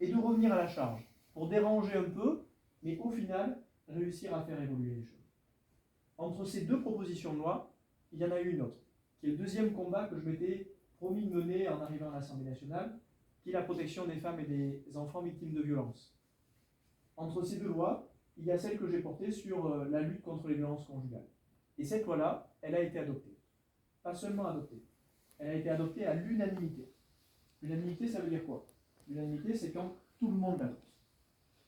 et de revenir à la charge, pour déranger un peu, mais au final, réussir à faire évoluer les choses. Entre ces deux propositions de loi, il y en a eu une autre, qui est le deuxième combat que je m'étais promis de mener en arrivant à l'Assemblée nationale, qui est la protection des femmes et des enfants victimes de violences. Entre ces deux lois, il y a celle que j'ai portée sur la lutte contre les violences conjugales. Et cette loi-là, elle a été adoptée. Pas seulement adoptée, elle a été adoptée à l'unanimité. L'unanimité, ça veut dire quoi? L'unanimité, c'est quand tout le monde l'adopte.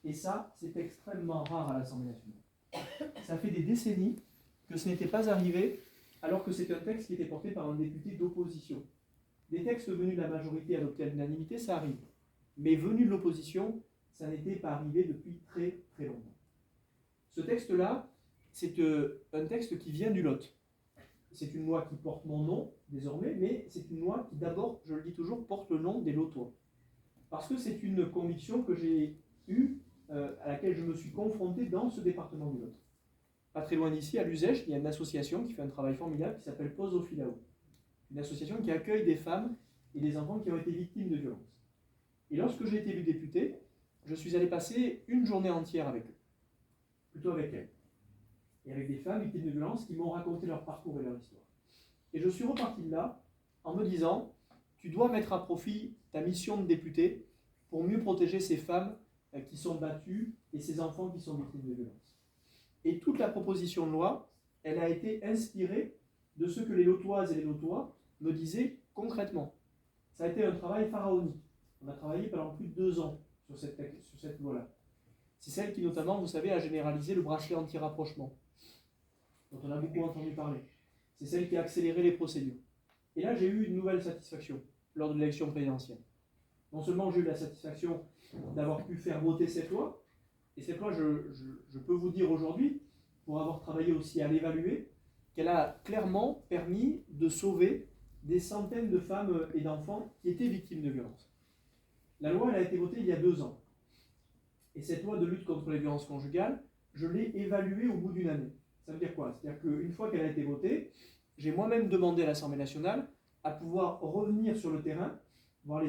Et ça, c'est extrêmement rare à l'Assemblée nationale. Ça fait des décennies que ce n'était pas arrivé, alors que c'est un texte qui était porté par un député d'opposition. Des textes venus de la majorité adoptés à l'unanimité, ça arrive. Mais venus de l'opposition, ça n'était pas arrivé depuis très très longtemps. Ce texte-là, c'est un texte qui vient du Lot. C'est une loi qui porte mon nom, désormais, mais c'est une loi qui d'abord, je le dis toujours, porte le nom des Lotois. Parce que c'est une conviction que j'ai eue, à laquelle je me suis confronté dans ce département du Lot. Pas très loin d'ici, à Luzèche, il y a une association qui fait un travail formidable qui s'appelle Pause au Filao. Une association qui accueille des femmes et des enfants qui ont été victimes de violences. Et lorsque j'ai été élu député, je suis allé passer une journée entière avec eux, plutôt avec elles, et avec des femmes victimes de violences qui m'ont raconté leur parcours et leur histoire. Et je suis reparti de là en me disant, tu dois mettre à profit ta mission de député pour mieux protéger ces femmes qui sont battues et ces enfants qui sont victimes de violences. Et toute la proposition de loi, elle a été inspirée de ce que les Lotoises et les Lotois me disaient concrètement. Ça a été un travail pharaonique. On a travaillé pendant plus de 2 ans sur cette loi-là. C'est celle qui, notamment, vous savez, a généralisé le bracelet anti-rapprochement, dont on a beaucoup entendu parler. C'est celle qui a accéléré les procédures. Et là, j'ai eu une nouvelle satisfaction lors de l'élection présidentielle. Non seulement j'ai eu la satisfaction d'avoir pu faire voter cette loi, et cette loi, je peux vous dire aujourd'hui, pour avoir travaillé aussi à l'évaluer, qu'elle a clairement permis de sauver des centaines de femmes et d'enfants qui étaient victimes de violences. La loi, elle a été votée il y a 2 ans. Et cette loi de lutte contre les violences conjugales, je l'ai évaluée au bout d'une année. Ça veut dire quoi? C'est-à-dire qu'une fois qu'elle a été votée, j'ai moi-même demandé à l'Assemblée nationale à pouvoir revenir sur le terrain, voir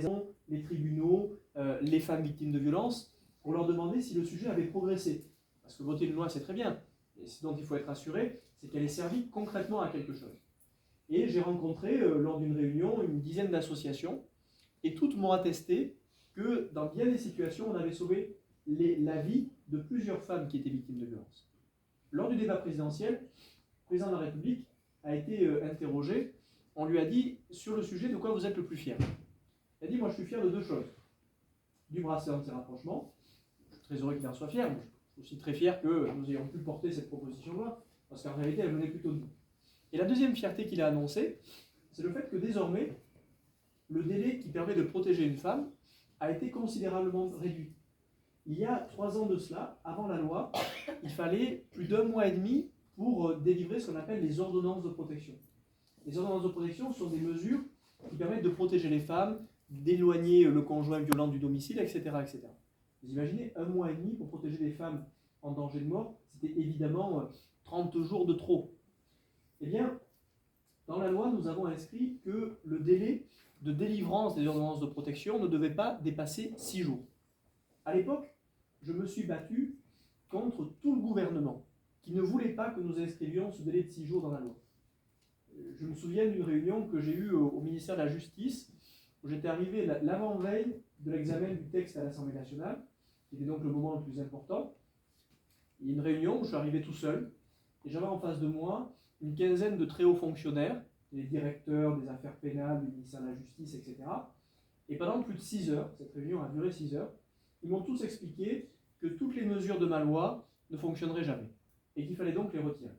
les tribunaux, les femmes victimes de violences, pour leur demander si le sujet avait progressé. Parce que voter une loi, c'est très bien. Et ce dont il faut être assuré, c'est qu'elle ait servi concrètement à quelque chose. Et j'ai rencontré, lors d'une réunion, une dizaine d'associations, et toutes m'ont attesté que dans bien des situations, on avait sauvé la vie de plusieurs femmes qui étaient victimes de violences. Lors du débat présidentiel, le président de la République a été interrogé. On lui a dit, sur le sujet, de quoi vous êtes le plus fier? Il a dit, moi je suis fier de 2 choses. Du bracelet anti-rapprochement, je suis très heureux qu'il en soit fier, mais je suis aussi très fier que nous ayons pu porter cette proposition de loi, parce qu'en réalité, elle venait plutôt de nous. Et la deuxième fierté qu'il a annoncée, c'est le fait que désormais, le délai qui permet de protéger une femme a été considérablement réduit. Il y a 3 ans de cela, avant la loi, il fallait plus d'1 mois et demi pour délivrer ce qu'on appelle les ordonnances de protection. Les ordonnances de protection sont des mesures qui permettent de protéger les femmes, d'éloigner le conjoint violent du domicile, etc., etc. Vous imaginez, 1 mois et demi pour protéger les femmes en danger de mort, c'était évidemment 30 jours de trop. Eh bien, dans la loi, nous avons inscrit que le délai de délivrance des ordonnances de protection ne devait pas dépasser 6 jours. À l'époque, je me suis battu contre tout le gouvernement qui ne voulait pas que nous inscrivions ce délai de 6 jours dans la loi. Je me souviens d'une réunion que j'ai eue au ministère de la Justice, où j'étais arrivé l'avant-veille de l'examen du texte à l'Assemblée nationale, qui était donc le moment le plus important. Il y a une réunion où je suis arrivé tout seul, et j'avais en face de moi une quinzaine de très hauts fonctionnaires, les directeurs des affaires pénales, du ministère de la Justice, etc. Et pendant plus de 6 heures, cette réunion a duré 6 heures, ils m'ont tous expliqué que toutes les mesures de ma loi ne fonctionneraient jamais, et qu'il fallait donc les retirer.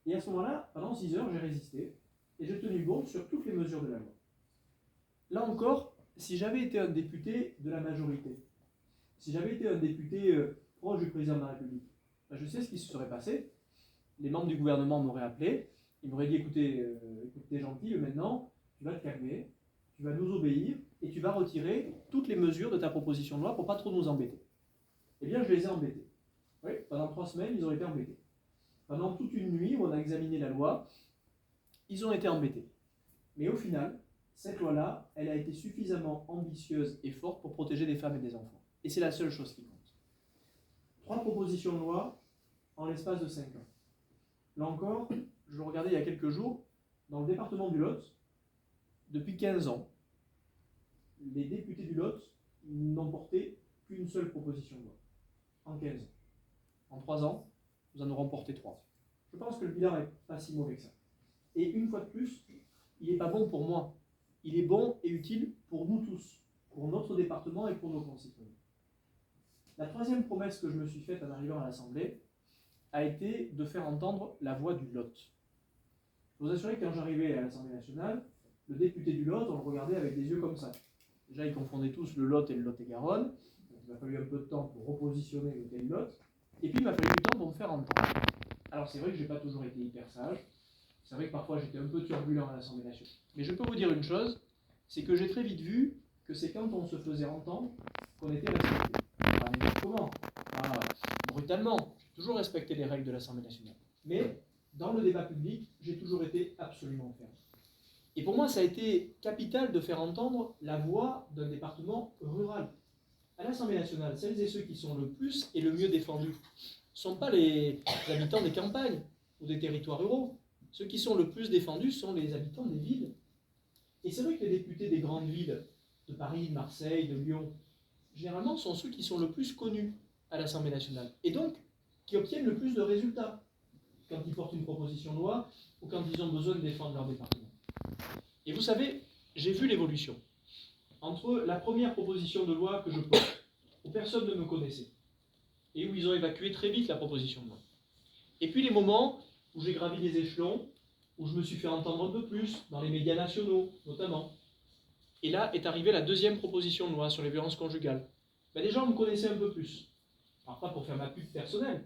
Et à ce moment-là, pendant 6 heures, j'ai résisté, et j'ai tenu bon sur toutes les mesures de la loi. Là encore, si j'avais été un député de la majorité, si j'avais été un député proche du président de la République, ben je sais ce qui se serait passé. Les membres du gouvernement m'auraient appelé, ils m'auraient dit, écoutez, t'es gentil, maintenant, tu vas te calmer, tu vas nous obéir, et tu vas retirer toutes les mesures de ta proposition de loi pour pas trop nous embêter. Eh bien, je les ai embêtés. Oui, pendant 3 semaines, ils ont été embêtés. Pendant toute une nuit où on a examiné la loi, ils ont été embêtés. Mais au final, cette loi-là, elle a été suffisamment ambitieuse et forte pour protéger des femmes et des enfants. Et c'est la seule chose qui compte. 3 propositions de loi en l'espace de 5 ans. Là encore, je le regardais il y a quelques jours, dans le département du Lot, depuis 15 ans, les députés du Lot n'ont porté qu'une seule proposition de loi. En 15 ans. En 3 ans, nous en aurons porté 3. Je pense que le bilan n'est pas si mauvais que ça. Et une fois de plus, il n'est pas bon pour moi. Il est bon et utile pour nous tous, pour notre département et pour nos concitoyens. La 3e promesse que je me suis faite en arrivant à l'Assemblée a été de faire entendre la voix du Lot. Je vous assure que quand j'arrivais à l'Assemblée nationale, le député du Lot, on le regardait avec des yeux comme ça. Déjà, ils confondaient tous le Lot et le Lot-et-Garonne. Donc, il m'a fallu un peu de temps pour repositionner le tel Lot. Et puis, il m'a fallu du temps pour me faire entendre. Alors, c'est vrai que je n'ai pas toujours été hyper sage. C'est vrai que parfois, j'étais un peu turbulent à l'Assemblée nationale. Mais je peux vous dire une chose, c'est que j'ai très vite vu que c'est quand on se faisait entendre qu'on était respecté. Pas n'importe comment, pas brutalement. J'ai toujours respecté les règles de l'Assemblée nationale. Mais, dans le débat public, j'ai toujours été absolument ferme. Et pour moi, ça a été capital de faire entendre la voix d'un département rural. À l'Assemblée nationale, celles et ceux qui sont le plus et le mieux défendus ne sont pas les habitants des campagnes ou des territoires ruraux. Ceux qui sont le plus défendus sont les habitants des villes. Et c'est vrai que les députés des grandes villes, de Paris, de Marseille, de Lyon, généralement sont ceux qui sont le plus connus à l'Assemblée nationale. Et donc, qui obtiennent le plus de résultats quand ils portent une proposition de loi ou quand ils ont besoin de défendre leur département. Et vous savez, j'ai vu l'évolution. Entre la première proposition de loi que je porte, où personne ne me connaissait, et où ils ont évacué très vite la proposition de loi. Et puis les moments où j'ai gravi les échelons, où je me suis fait entendre un peu plus, dans les médias nationaux notamment. Et là est arrivée la 2e proposition de loi sur les violences conjugales. Ben, les gens me connaissaient un peu plus. Alors pas pour faire ma pub personnelle,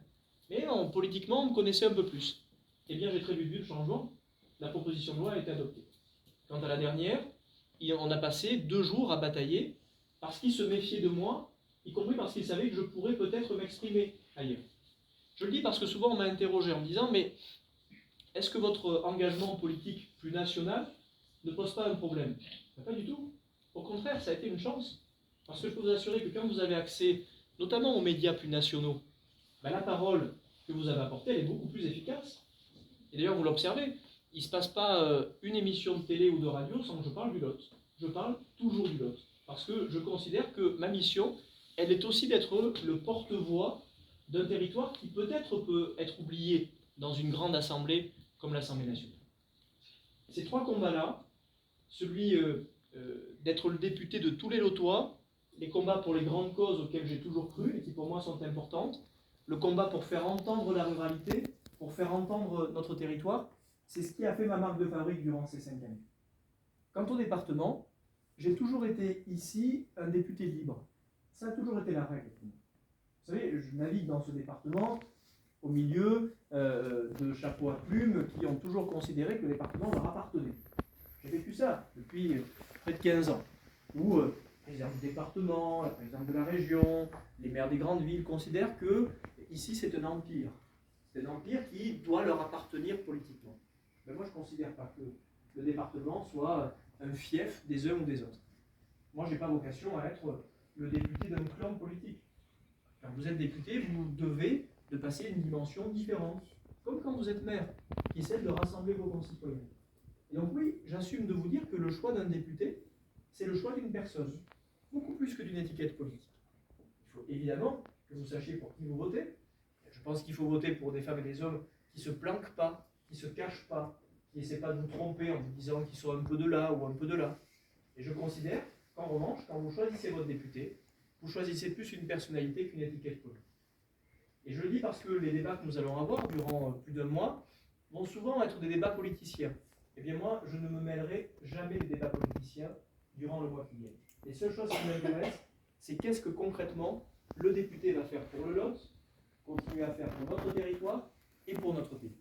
mais non, politiquement on me connaissait un peu plus. Eh bien j'ai très vite vu le changement, la proposition de loi a été adoptée. Quant à la dernière, on a passé 2 jours à batailler parce qu'ils se méfiaient de moi, y compris parce qu'ils savaient que je pourrais peut-être m'exprimer ailleurs. Je le dis parce que souvent on m'a interrogé en me disant « Mais est-ce que votre engagement politique plus national ne pose pas un problème ?» Pas du tout. Au contraire, ça a été une chance. Parce que je peux vous assurer que quand vous avez accès, notamment aux médias plus nationaux, ben la parole que vous avez apportée, elle est beaucoup plus efficace. Et d'ailleurs, vous l'observez, il ne se passe pas une émission de télé ou de radio sans que je parle du Lot. Je parle toujours du Lot. Parce que je considère que ma mission, elle est aussi d'être le porte-voix d'un territoire qui peut-être peut être oublié dans une grande assemblée comme l'Assemblée nationale. Ces 3 combats-là, celui d'être le député de tous les Lotois, les combats pour les grandes causes auxquelles j'ai toujours cru et qui pour moi sont importantes, le combat pour faire entendre la ruralité, pour faire entendre notre territoire, c'est ce qui a fait ma marque de fabrique durant ces 5 années. Quant au département, j'ai toujours été ici un député libre. Ça a toujours été la règle pour moi. Vous savez, je navigue dans ce département au milieu de chapeaux à plumes qui ont toujours considéré que le département leur appartenait. J'ai vécu ça depuis près de 15 ans, où le président du département, la présidente de la région, les maires des grandes villes considèrent que ici c'est un empire. C'est un empire qui doit leur appartenir politiquement. Mais moi je ne considère pas que le département soit un fief des uns ou des autres. Moi je n'ai pas vocation à être le député d'un clan politique. Quand vous êtes député, vous devez de passer une dimension différente, comme quand vous êtes maire, qui essaie de rassembler vos concitoyens. Et donc oui, j'assume de vous dire que le choix d'un député, c'est le choix d'une personne, beaucoup plus que d'une étiquette politique. Il faut évidemment que vous sachiez pour qui vous votez. Je pense qu'il faut voter pour des femmes et des hommes qui ne se planquent pas, qui ne se cachent pas, qui n'essaient pas de vous tromper en vous disant qu'ils sont un peu de là ou un peu de là. Et je considère qu'en revanche, quand vous choisissez votre député, vous choisissez plus une personnalité qu'une étiquette politique. Et je le dis parce que les débats que nous allons avoir durant plus d'un mois vont souvent être des débats politiciens. Eh bien moi, je ne me mêlerai jamais des débats politiciens durant le mois qui vient. Les seules choses qui m'intéressent, c'est qu'est-ce que concrètement le député va faire pour le Lot, continuer à faire pour notre territoire et pour notre pays.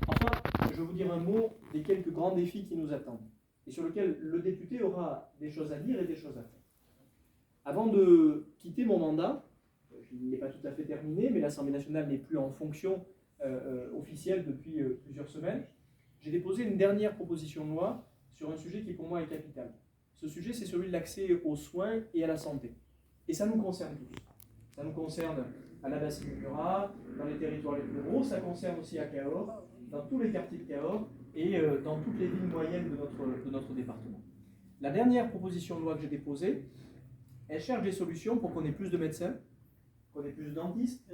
Enfin, je vais vous dire un mot des quelques grands défis qui nous attendent et sur lesquels le député aura des choses à dire et des choses à faire. Avant de quitter mon mandat, il n'est pas tout à fait terminé, mais l'Assemblée nationale n'est plus en fonction officielle depuis plusieurs semaines, j'ai déposé une dernière proposition de loi sur un sujet qui pour moi est capital. Ce sujet, c'est celui de l'accès aux soins et à la santé. Et ça nous concerne tous. Ça nous concerne à la bassine du Murat, dans les territoires les plus gros, ça concerne aussi à Cahors, dans tous les quartiers de Cahors et dans toutes les villes moyennes de notre département. La dernière proposition de loi que j'ai déposée, elle cherche des solutions pour qu'on ait plus de médecins, qu'on ait plus de dentistes,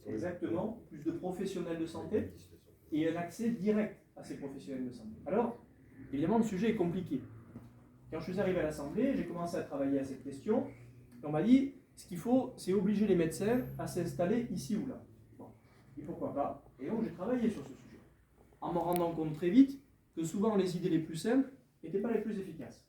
exactement, plus de professionnels de santé et un accès direct à ces professionnels de santé. Alors, évidemment, le sujet est compliqué. Quand je suis arrivé à l'Assemblée, j'ai commencé à travailler à cette question. Et on m'a dit, ce qu'il faut, c'est obliger les médecins à s'installer ici ou là. Bon, et pourquoi pas? Et donc j'ai travaillé sur ce sujet, en me rendant compte très vite que souvent les idées les plus simples n'étaient pas les plus efficaces.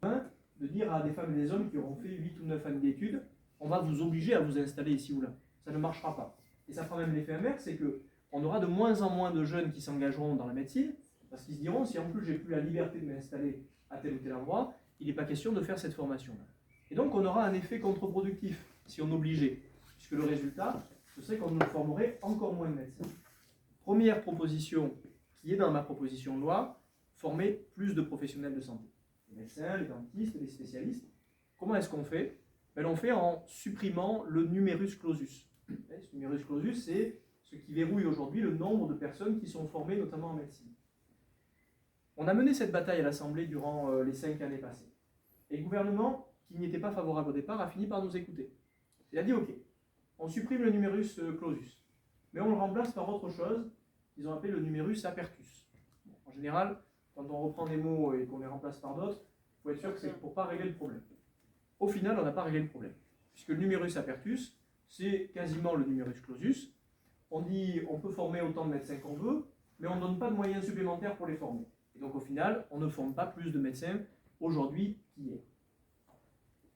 De dire à des femmes et des hommes qui auront fait 8 ou 9 années d'études, on va vous obliger à vous installer ici ou là. Ça ne marchera pas. Et ça fera même l'effet inverse, c'est qu'on aura de moins en moins de jeunes qui s'engageront dans la médecine, parce qu'ils se diront, si en plus j'ai plus la liberté de m'installer à tel ou tel endroit, il n'est pas question de faire cette formation-là. Et donc on aura un effet contre-productif si on obligeait, puisque le résultat, ce serait qu'on nous formerait encore moins de médecins. Première proposition qui est dans ma proposition de loi, former plus de professionnels de santé. Les médecins, les dentistes, les spécialistes. Comment est-ce qu'on fait? On fait en supprimant le numerus clausus. Ce numerus clausus, c'est ce qui verrouille aujourd'hui le nombre de personnes qui sont formées, notamment en médecine. On a mené cette bataille à l'Assemblée durant les 5 années passées. Et le gouvernement, qui n'y était pas favorable au départ, a fini par nous écouter. Il a dit, ok, on supprime le numerus clausus, mais on le remplace par autre chose qu'ils ont appelé le numerus apertus. Bon, en général, quand on reprend des mots et qu'on les remplace par d'autres, il faut être sûr que c'est pour ne pas régler le problème. Au final, on n'a pas réglé le problème, puisque le numerus apertus, c'est quasiment le numerus clausus. On dit, on peut former autant de médecins qu'on veut, mais on ne donne pas de moyens supplémentaires pour les former. Et donc au final, on ne forme pas plus de médecins aujourd'hui qu'hier.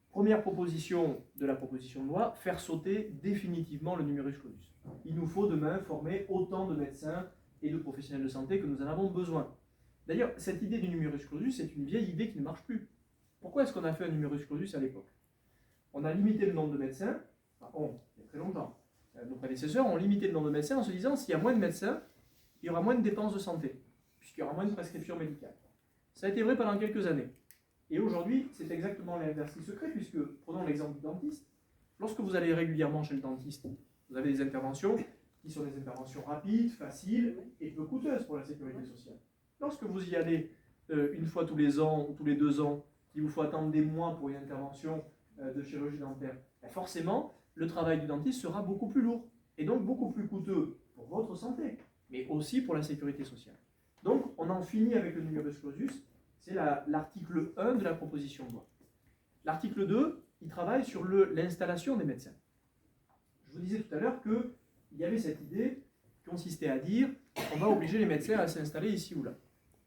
Première proposition de la proposition de loi, faire sauter définitivement le numerus clausus. Il nous faut demain former autant de médecins et de professionnels de santé que nous en avons besoin. D'ailleurs, cette idée du numerus clausus, c'est une vieille idée qui ne marche plus. Pourquoi est-ce qu'on a fait un numerus clausus à l'époque? On a limité le nombre de médecins, il y a très longtemps. Nos prédécesseurs ont limité le nombre de médecins en se disant s'il y a moins de médecins, il y aura moins de dépenses de santé, puisqu'il y aura moins de prescriptions médicales. Ça a été vrai pendant quelques années. Et aujourd'hui, c'est exactement l'inverse qui se crée, puisque, prenons l'exemple du dentiste, lorsque vous allez régulièrement chez le dentiste, vous avez des interventions qui sont des interventions rapides, faciles et peu coûteuses pour la sécurité sociale. Lorsque vous y allez une fois tous les ans ou tous les 2 ans, qu'il vous faut attendre des mois pour une intervention de chirurgie dentaire, forcément, le travail du dentiste sera beaucoup plus lourd et donc beaucoup plus coûteux pour votre santé, mais aussi pour la sécurité sociale. Donc, on en finit avec le numerus clausus, c'est l'article 1 de la proposition de loi. L'article 2, il travaille sur l'installation des médecins. Je vous disais tout à l'heure qu'il y avait cette idée qui consistait à dire on va obliger les médecins à s'installer ici ou là.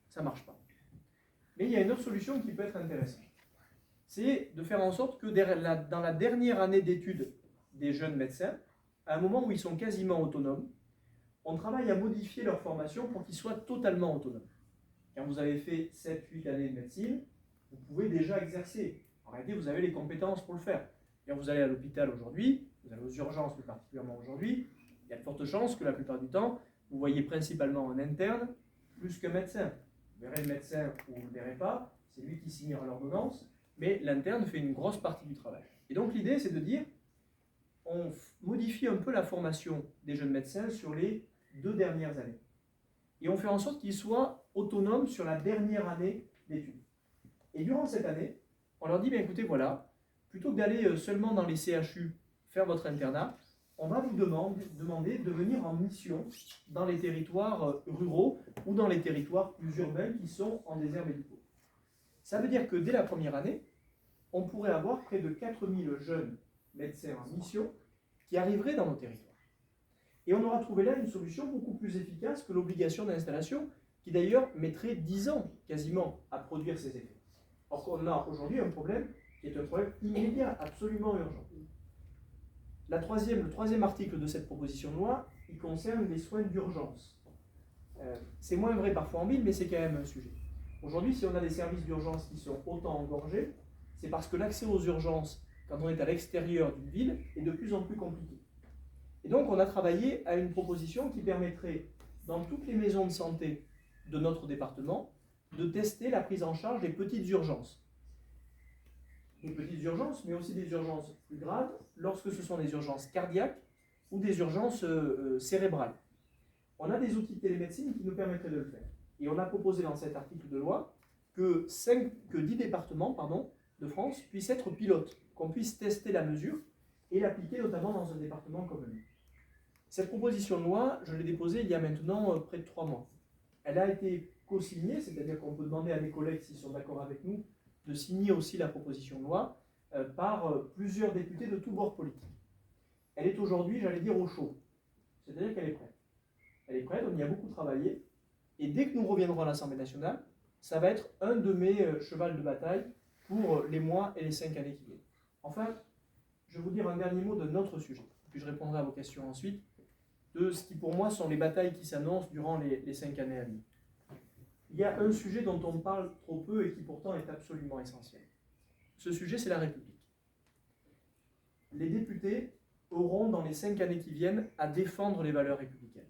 Ça ne marche pas. Mais il y a une autre solution qui peut être intéressante. C'est de faire en sorte que dans la dernière année d'études des jeunes médecins, à un moment où ils sont quasiment autonomes, on travaille à modifier leur formation pour qu'ils soient totalement autonomes. Quand vous avez fait 7-8 années de médecine, vous pouvez déjà exercer. En réalité, vous avez les compétences pour le faire. Quand vous allez à l'hôpital aujourd'hui, vous allez aux urgences plus particulièrement aujourd'hui, il y a de fortes chances que la plupart du temps, vous voyez principalement un interne plus qu'un médecin. Vous verrez le médecin ou vous ne le verrez pas, c'est lui qui signera l'ordonnance, mais l'interne fait une grosse partie du travail. Et donc l'idée, c'est de dire, on modifie un peu la formation des jeunes médecins sur les 2 dernières années. Et on fait en sorte qu'ils soient autonomes sur la dernière année d'études. Et durant cette année, on leur dit, bien écoutez, voilà, plutôt que d'aller seulement dans les CHU faire votre internat, on va vous demander de venir en mission dans les territoires ruraux ou dans les territoires plus urbains qui sont en déserts médicaux. Ça veut dire que dès la première année, on pourrait avoir près de 4000 jeunes médecins en mission qui arriveraient dans nos territoires. Et on aura trouvé là une solution beaucoup plus efficace que l'obligation d'installation, qui d'ailleurs mettrait 10 ans quasiment à produire ses effets. Or qu'on a aujourd'hui un problème qui est un problème immédiat, absolument urgent. Le troisième article de cette proposition de loi, il concerne les soins d'urgence. C'est moins vrai parfois en ville, mais c'est quand même un sujet. Aujourd'hui, si on a des services d'urgence qui sont autant engorgés, c'est parce que l'accès aux urgences, quand on est à l'extérieur d'une ville, est de plus en plus compliqué. Et donc, on a travaillé à une proposition qui permettrait, dans toutes les maisons de santé de notre département, de tester la prise en charge des petites urgences. des petites urgences, mais aussi des urgences plus graves, lorsque ce sont des urgences cardiaques ou des urgences cérébrales. On a des outils de télémédecine qui nous permettraient de le faire. Et on a proposé dans cet article de loi que 10 départements de France puissent être pilotes, qu'on puisse tester la mesure et l'appliquer notamment dans un département comme nous. Cette proposition de loi, je l'ai déposée il y a maintenant près de 3 mois. Elle a été co-signée, c'est-à-dire qu'on peut demander à des collègues s'ils sont d'accord avec nous de signer aussi la proposition de loi par plusieurs députés de tous bords politiques. Elle est aujourd'hui, j'allais dire, au chaud. C'est-à-dire qu'elle est prête. Elle est prête, on y a beaucoup travaillé, et dès que nous reviendrons à l'Assemblée nationale, ça va être un de mes chevals de bataille pour les mois et les 5 années qui viennent. Enfin, je vais vous dire un dernier mot de notre sujet, puis je répondrai à vos questions ensuite, de ce qui pour moi sont les batailles qui s'annoncent durant les 5 années à venir. Il y a un sujet dont on parle trop peu et qui pourtant est absolument essentiel. Ce sujet, c'est la République. Les députés auront dans les 5 années qui viennent à défendre les valeurs républicaines.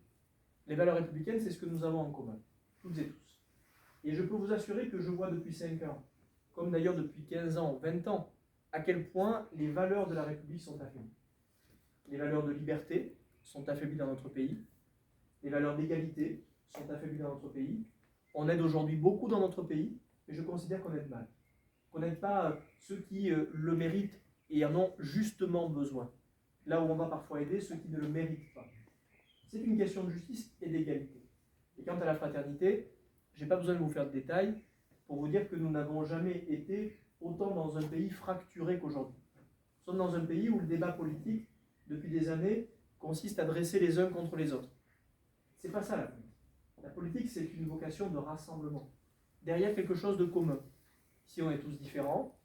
Les valeurs républicaines, c'est ce que nous avons en commun, toutes et tous. Et je peux vous assurer que je vois depuis 5 ans, comme d'ailleurs depuis 15 ans, 20 ans, à quel point les valeurs de la République sont affaiblies. Les valeurs de liberté sont affaiblies dans notre pays. Les valeurs d'égalité sont affaiblies dans notre pays. On aide aujourd'hui beaucoup dans notre pays, mais je considère qu'on aide mal. Qu'on n'aide pas ceux qui le méritent et en ont justement besoin. Là où on va parfois aider ceux qui ne le méritent pas. C'est une question de justice et d'égalité. Et quant à la fraternité, je n'ai pas besoin de vous faire de détails pour vous dire que nous n'avons jamais été autant dans un pays fracturé qu'aujourd'hui. Nous sommes dans un pays où le débat politique, depuis des années, consiste à dresser les uns contre les autres. Ce n'est pas ça la politique. La politique, c'est une vocation de rassemblement. Derrière quelque chose de commun. Ici, on est tous différents,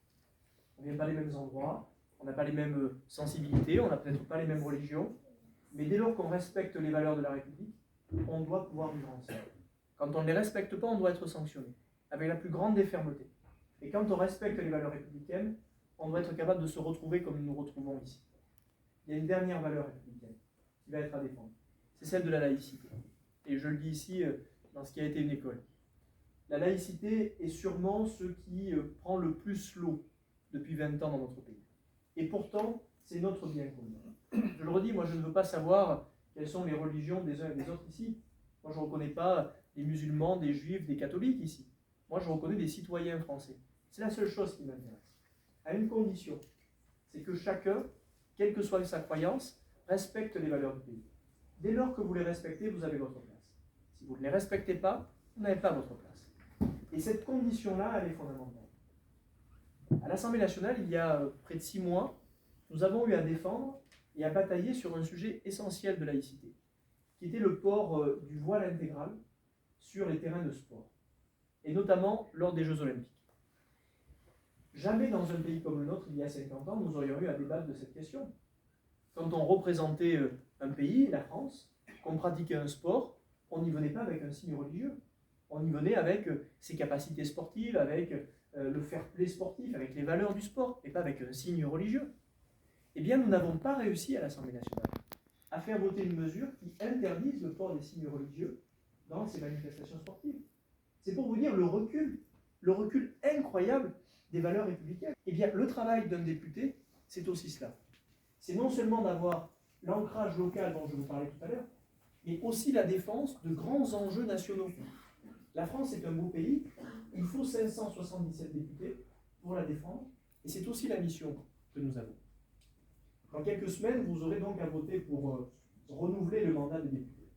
on ne vient pas des mêmes endroits, on n'a pas les mêmes sensibilités, on n'a peut-être pas les mêmes religions, mais dès lors qu'on respecte les valeurs de la République, on doit pouvoir vivre ensemble. Quand on ne les respecte pas, on doit être sanctionné, avec la plus grande des fermetés. Et quand on respecte les valeurs républicaines, on doit être capable de se retrouver comme nous nous retrouvons ici. Il y a une dernière valeur républicaine qui va être à défendre. C'est celle de la laïcité. Et je le dis ici dans ce qui a été une école. La laïcité est sûrement ce qui prend le plus l'eau depuis 20 ans dans notre pays. Et pourtant, c'est notre bien commun. Je le redis, moi je ne veux pas savoir quelles sont les religions des uns et des autres ici. Moi je ne reconnais pas des musulmans, des juifs, des catholiques ici. Moi je reconnais des citoyens français. C'est la seule chose qui m'intéresse. À une condition, c'est que chacun, quelle que soit sa croyance, respecte les valeurs du pays. Dès lors que vous les respectez, vous avez votre place. Si vous ne les respectez pas, vous n'avez pas votre place. Et cette condition-là, elle est fondamentale. À l'Assemblée nationale, il y a près de 6 mois, nous avons eu à défendre et à batailler sur un sujet essentiel de laïcité, qui était le port du voile intégral sur les terrains de sport, et notamment lors des Jeux Olympiques. Jamais dans un pays comme le nôtre, il y a 50 ans, nous aurions eu à débattre de cette question. Quand on représentait un pays, la France, qu'on pratiquait un sport, on n'y venait pas avec un signe religieux. On y venait avec ses capacités sportives, avec le fair-play sportif, avec les valeurs du sport, et pas avec un signe religieux. Eh bien, nous n'avons pas réussi à l'Assemblée nationale à faire voter une mesure qui interdise le port des signes religieux dans ces manifestations sportives. C'est pour vous dire le recul incroyable des valeurs républicaines. Eh bien, le travail d'un député, c'est aussi cela. C'est non seulement d'avoir l'ancrage local dont je vous parlais tout à l'heure, mais aussi la défense de grands enjeux nationaux. La France est un beau pays, il faut 577 députés pour la défendre, et c'est aussi la mission que nous avons. Dans quelques semaines, vous aurez donc à voter pour renouveler le mandat de député.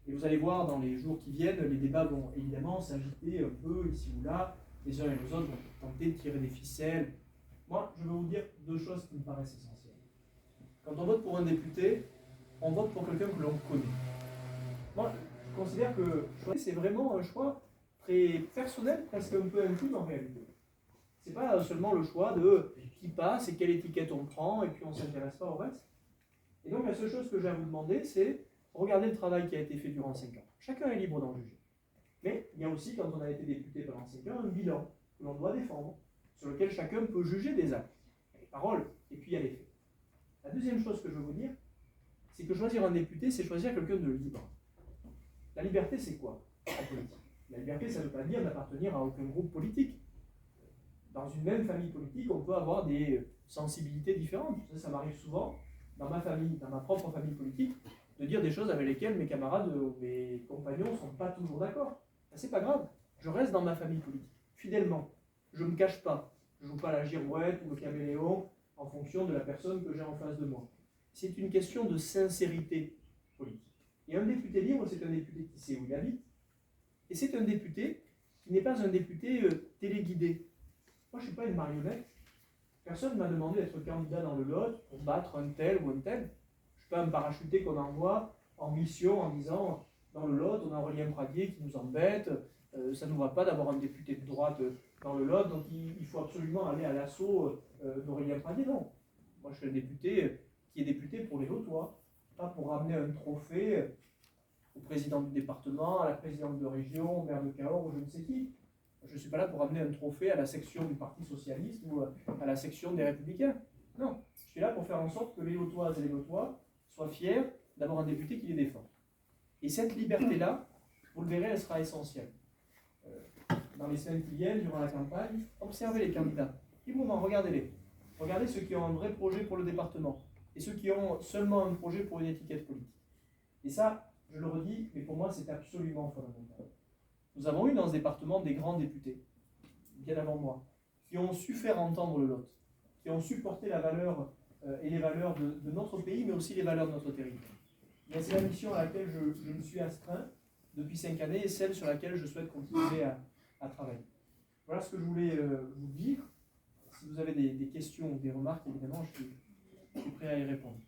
Et vous allez voir dans les jours qui viennent, les débats vont évidemment s'agiter un peu ici ou là, les uns et les autres vont tenter de tirer des ficelles. Moi, je vais vous dire 2 choses qui me paraissent essentielles. Quand on vote pour un député, on vote pour quelqu'un que l'on connaît. Moi, je considère que c'est vraiment un choix très personnel, presque un peu intime en réalité. C'est pas seulement le choix de qui passe et quelle étiquette on prend et puis on ne s'intéresse pas au reste. Et donc la seule chose que j'ai à vous demander, c'est regarder le travail qui a été fait durant 5 ans. Chacun est libre d'en juger. Mais il y a aussi, quand on a été député pendant 5 ans, un bilan que l'on doit défendre, sur lequel chacun peut juger des actes. Il y a les paroles et puis il y a les faits. La deuxième chose que je veux vous dire, c'est que choisir un député, c'est choisir quelqu'un de libre. La liberté, c'est quoi en politique? La liberté, ça ne veut pas dire d'appartenir à aucun groupe politique. dans une même famille politique, on peut avoir des sensibilités différentes. Ça m'arrive souvent, dans ma famille, dans ma propre famille politique, de dire des choses avec lesquelles mes camarades ou mes compagnons ne sont pas toujours d'accord. C'est pas grave, je reste dans ma famille politique, fidèlement. Je ne me cache pas, je ne joue pas la girouette ou le caméléon en fonction de la personne que j'ai en face de moi. C'est une question de sincérité politique. Et un député libre, c'est un député qui sait où il habite, et c'est un député qui n'est pas un député téléguidé. Moi, je ne suis pas une marionnette. Personne ne m'a demandé d'être candidat dans le Lot pour battre un tel ou un tel. Je ne suis pas un parachuté qu'on envoie en mission en disant dans le Lot, on a Aurélien Pradier qui nous embête, ça ne nous va pas d'avoir un député de droite dans le Lot, donc il faut absolument aller à l'assaut d'Aurélien Pradier. Non. Moi, je suis un député qui est député pour les Lotois, pas pour ramener un trophée au président du département, à la présidente de région, au maire de Cahors ou je ne sais qui. Je ne suis pas là pour amener un trophée à la section du Parti Socialiste ou à la section des Républicains. Non, je suis là pour faire en sorte que les Lotoises et les Lotois soient fiers d'avoir un député qui les défend. Et cette liberté-là, vous le verrez, elle sera essentielle. Dans les semaines qui viennent, durant la campagne, observez les candidats. Librement, regardez-les. Regardez ceux qui ont un vrai projet pour le département et ceux qui ont seulement un projet pour une étiquette politique. Et ça, je le redis, mais pour moi, c'est absolument fondamental. Nous avons eu dans ce département des grands députés, bien avant moi, qui ont su faire entendre le Lot, qui ont su porter la valeur et les valeurs de notre pays, mais aussi les valeurs de notre territoire. C'est la mission à laquelle je me suis astreint depuis 5 années et celle sur laquelle je souhaite continuer à travailler. Voilà ce que je voulais vous dire. Si vous avez des questions ou des remarques, évidemment, je suis prêt à y répondre.